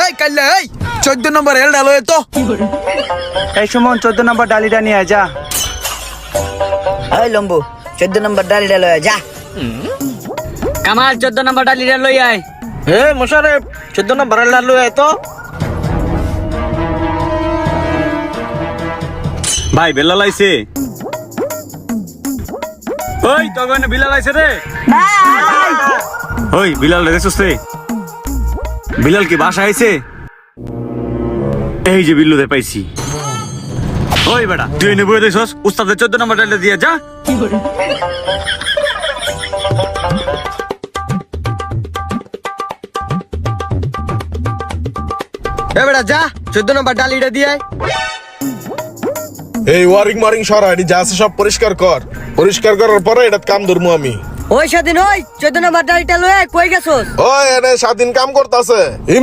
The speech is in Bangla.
এই কাইলে এই 14 নম্বর এল ডালো তো এই সুমন 14 নম্বর ডালিটা নিয়ে আয় যা। এই লম্বু 14 নম্বর ডালিটা লয়ে যা। কামাল 14 নম্বর ডালিটা লই আয়। হে মোশারেফ 14 নম্বর এল ডালো তো ভাই বেলা লাইছে। ওই তো গনে বিলাল আইছে রে। ওই বিলাল রে দেখছস? বিলাল কি বাসা আইছে? এই যে বিল্লুদের পাইছি। ওই বেটা তুই এনে বই দেখছস? উস্তাদের 14 নম্বর ডালটা দিয়ে যা। এ বেটা যা 14 নম্বর ডালিটা দিয়ে আয়। এই ওয়ারিং সরা এটি যা আছে সব পরিষ্কার কর। পরিষ্কার করার পরে এটা কাম ধরবো আমি। ওই স্বাধীন ওই 14 নম্বর ডালিটা লয়ে কই গেছস? ওই এনে স্বাধীন কাম করতেছে।